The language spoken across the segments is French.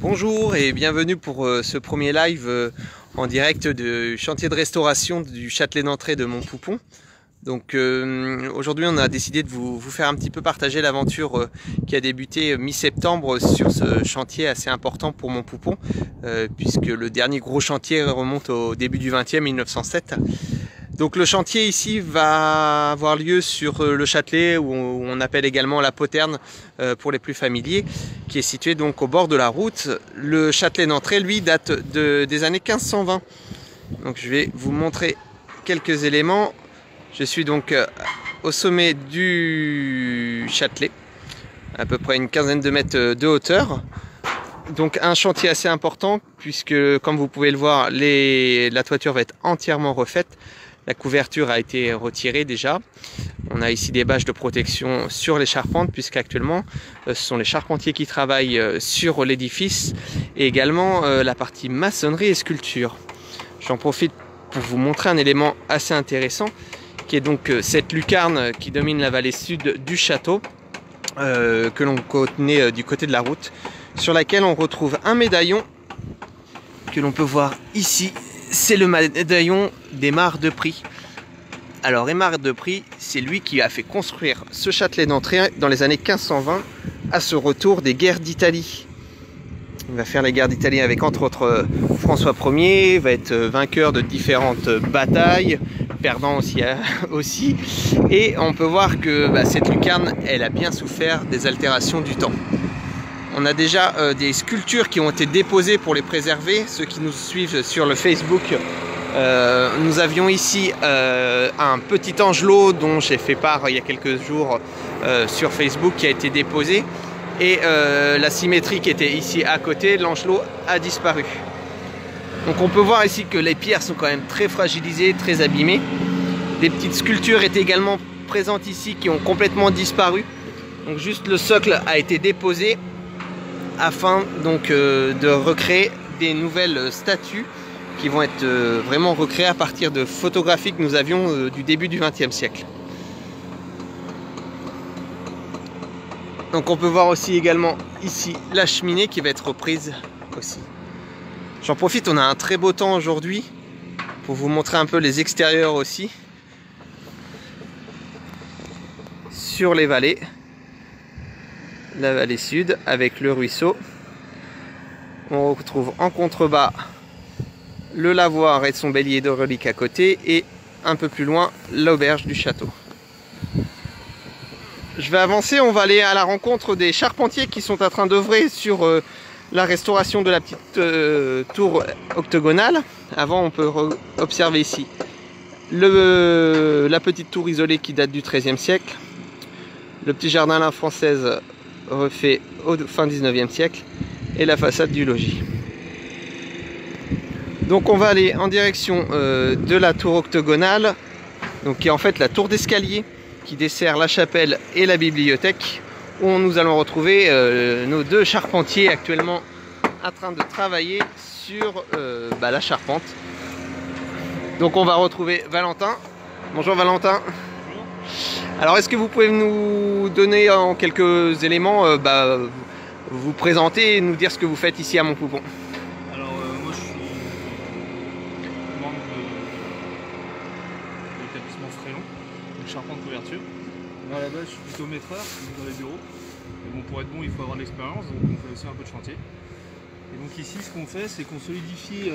Bonjour et bienvenue pour ce premier live en direct du chantier de restauration du Châtelet d'Entrée de Montpoupon. Donc aujourd'hui on a décidé de vous faire un petit peu partager l'aventure qui a débuté mi-septembre sur ce chantier assez important pour Montpoupon, puisque le dernier gros chantier remonte au début du 20e, 1907. Donc le chantier ici va avoir lieu sur le Châtelet, où on appelle également la Poterne pour les plus familiers, qui est situé donc au bord de la route. Le Châtelet d'Entrée, lui, date des années 1520. Donc je vais vous montrer quelques éléments. Je suis donc au sommet du Châtelet, à peu près une quinzaine de mètres de hauteur. Donc un chantier assez important, puisque comme vous pouvez le voir, la toiture va être entièrement refaite. La couverture a été retirée déjà. On a ici des bâches de protection sur les charpentes, puisqu'actuellement ce sont les charpentiers qui travaillent sur l'édifice, et également la partie maçonnerie et sculpture. J'en profite pour vous montrer un élément assez intéressant, qui est donc cette lucarne qui domine la vallée sud du château, que l'on connaît du côté de la route, sur laquelle on retrouve un médaillon que l'on peut voir ici. C'est le médaillon d'Aimar de Prie. Alors Aimar de Prie, c'est lui qui a fait construire ce Châtelet d'Entrée dans les années 1520, à ce retour des guerres d'Italie. Il va faire les guerres d'Italie avec entre autres François Ier, va être vainqueur de différentes batailles, perdant aussi. Et on peut voir que cette lucarne, elle a bien souffert des altérations du temps. On a déjà des sculptures qui ont été déposées pour les préserver. Ceux qui nous suivent sur le Facebook, nous avions ici un petit angelot dont j'ai fait part il y a quelques jours sur Facebook, qui a été déposé. Et la symétrie qui était ici à côté, l'angelot a disparu. Donc on peut voir ici que les pierres sont quand même très fragilisées, très abîmées. Des petites sculptures étaient également présentes ici qui ont complètement disparu. Donc juste le socle a été déposé, afin donc de recréer des nouvelles statues qui vont être vraiment recréées à partir de photographies que nous avions du début du XXe siècle. Donc on peut voir aussi également ici la cheminée qui va être reprise aussi. J'en profite, on a un très beau temps aujourd'hui pour vous montrer un peu les extérieurs aussi sur les vallées. La vallée sud avec le ruisseau. On retrouve en contrebas le lavoir et son bélier hydraulique à côté, et un peu plus loin l'auberge du château. Je vais avancer, on va aller à la rencontre des charpentiers qui sont en train d'œuvrer sur la restauration de la petite tour octogonale. Avant, on peut observer ici la petite tour isolée qui date du XIIIe siècle, le petit jardin à la française refait au fin 19e siècle, et la façade du logis. Donc on va aller en direction de la tour octogonale, donc qui est en fait la tour d'escalier qui dessert la chapelle et la bibliothèque, où nous allons retrouver nos deux charpentiers actuellement en train de travailler sur la charpente. Donc on va retrouver Valentin. Bonjour Valentin. Alors est-ce que vous pouvez nous donner en quelques éléments, vous présenter et nous dire ce que vous faites ici à Montpoupon? Alors moi je suis membre de l'établissement Fréon, donc charpente couverture. Moi à la base je suis plutôt maîtreur, dans les bureaux. Mais bon, pour être bon il faut avoir de l'expérience, donc on fait aussi un peu de chantier. Et donc ici ce qu'on fait c'est qu'on solidifie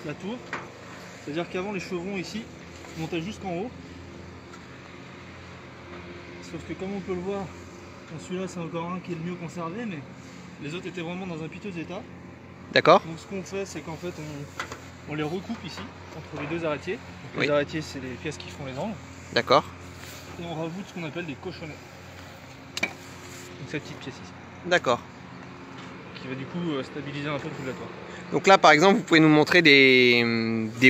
la tour. C'est-à-dire qu'avant les chevrons ici montaient jusqu'en haut. Sauf que comme on peut le voir, celui-là c'est encore un qui est le mieux conservé, mais les autres étaient vraiment dans un piteux état. D'accord. Donc ce qu'on fait, c'est qu'en fait on les recoupe ici, entre les deux arrêtiers. Donc, oui. Les arrêtiers c'est les pièces qui font les angles. D'accord. Et on rajoute ce qu'on appelle des cochonnets. Donc cette petite pièce ici. D'accord. Qui va du coup stabiliser un peu toute la toile. Donc là par exemple vous pouvez nous montrer des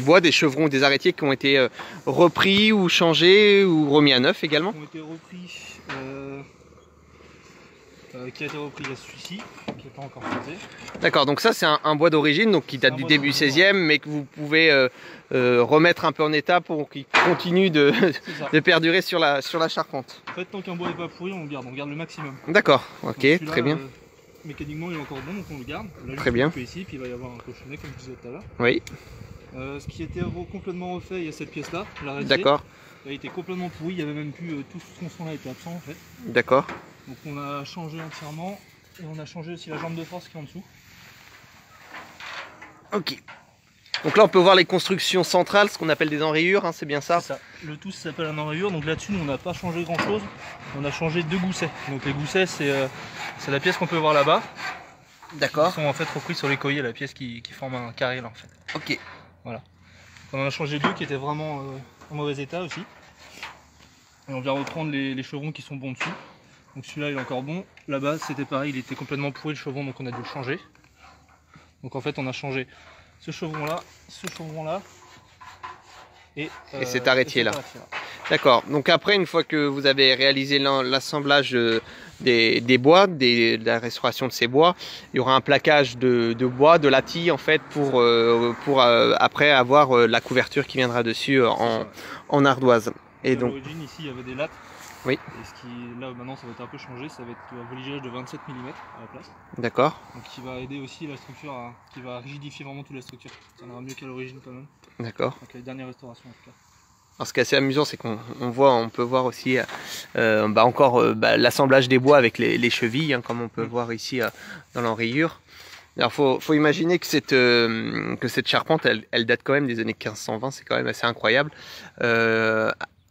bois, des chevrons, des arrêtiers qui ont été repris ou changés ou remis à neuf également. Qui ont été repris, qui a été repris à celui-ci, qui n'est pas encore posé. D'accord, donc ça c'est un bois d'origine, donc qui date du début 16e, mais que vous pouvez remettre un peu en état pour qu'il continue de perdurer sur la charpente. En fait tant qu'un bois n'est pas pourri on garde le maximum. D'accord, ok, très bien. mécaniquement il est encore bon, donc on le garde. Là, Très bien. Ici, puis il va y avoir un cochonnet comme je disais tout à l'heure. Oui. Ce qui était complètement refait, il y a cette pièce-là, l'arrêté. D'accord. Elle était complètement pourrie, il y avait même plus tout ce tronçon-là était absent en fait. D'accord. Donc on a changé entièrement et on a changé aussi la jambe de force qui est en dessous. Ok. Donc là on peut voir les constructions centrales, ce qu'on appelle des enrayures, hein, c'est bien ça? C'est ça. Le tout s'appelle un enrayure, donc là-dessus on n'a pas changé grand chose, on a changé 2 goussets. Donc les goussets c'est la pièce qu'on peut voir là-bas. D'accord. Ils sont en fait repris sur les colliers, la pièce qui forme un carré là en fait. Ok. Voilà. On en a changé 2 qui étaient vraiment en mauvais état aussi. Et on vient reprendre les chevrons qui sont bons dessus. Donc celui-là il est encore bon. Là-bas c'était pareil, il était complètement pourri le chevron, donc on a dû le changer. Donc en fait on a changé ce chevron-là, et cet arrêtier-là. D'accord. Donc après, une fois que vous avez réalisé l'assemblage des bois, de la restauration de ces bois, il y aura un plaquage de bois, de latilles en fait, pour après avoir la couverture qui viendra dessus en ardoise. Et donc, à l'origine ici il y avait des lattes. Oui. Et ce qui là maintenant ça va être un peu changé, ça va être un voligage de 27 mm à la place. D'accord. Donc qui va aider aussi la structure, qui va rigidifier vraiment toute la structure. Ça ira mieux qu'à l'origine quand même. D'accord. Donc les dernières restaurations en tout cas. Alors, ce qui est assez amusant, c'est on peut voir aussi l'assemblage des bois avec les chevilles, hein, comme on peut voir ici dans l'enrayure. Alors faut imaginer que cette charpente, elle date quand même des années 1520, c'est quand même assez incroyable.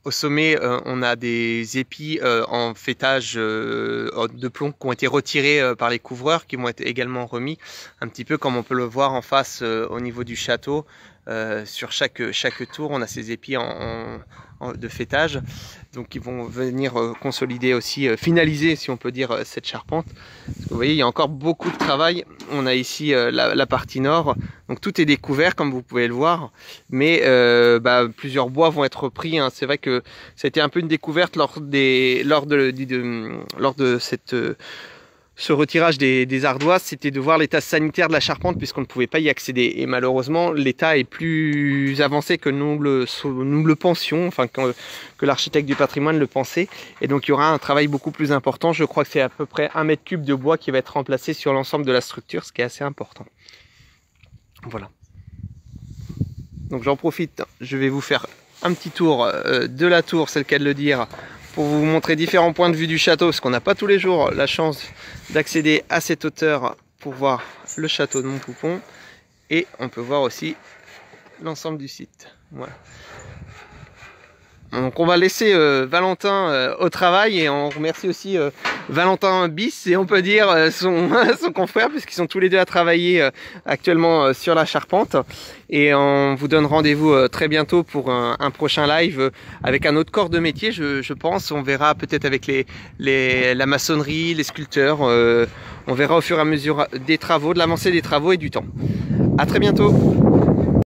Au sommet, on a des épis en fêtage de plomb qui ont été retirés par les couvreurs, qui vont être également remis, un petit peu comme on peut le voir en face au niveau du château. Sur chaque tour, on a ces épis de fêtage, donc ils vont venir consolider aussi, finaliser si on peut dire cette charpente. Parce que vous voyez, il y a encore beaucoup de travail. On a ici la partie nord, donc tout est découvert comme vous pouvez le voir, mais plusieurs bois vont être pris, hein. C'est vrai que ça a été un peu une découverte lors de ce retirage des ardoises, c'était de voir l'état sanitaire de la charpente puisqu'on ne pouvait pas y accéder. Et malheureusement, l'état est plus avancé que nous le pensions, enfin que l'architecte du patrimoine le pensait. Et donc il y aura un travail beaucoup plus important. Je crois que c'est à peu près 1 mètre cube de bois qui va être remplacé sur l'ensemble de la structure, ce qui est assez important. Voilà. Donc j'en profite, je vais vous faire un petit tour de la tour, c'est le cas de le dire, pour vous montrer différents points de vue du château, parce qu'on n'a pas tous les jours la chance d'accéder à cette hauteur pour voir le château de Montpoupon. Et on peut voir aussi l'ensemble du site. Voilà. Donc on va laisser Valentin au travail, et on remercie aussi Valentin Bis, et on peut dire son confrère, puisqu'ils sont tous les deux à travailler actuellement sur la charpente. Et on vous donne rendez-vous très bientôt pour un prochain live avec un autre corps de métier, je pense. On verra peut-être avec la maçonnerie, les sculpteurs. On verra au fur et à mesure des travaux, de l'avancée des travaux et du temps. À très bientôt.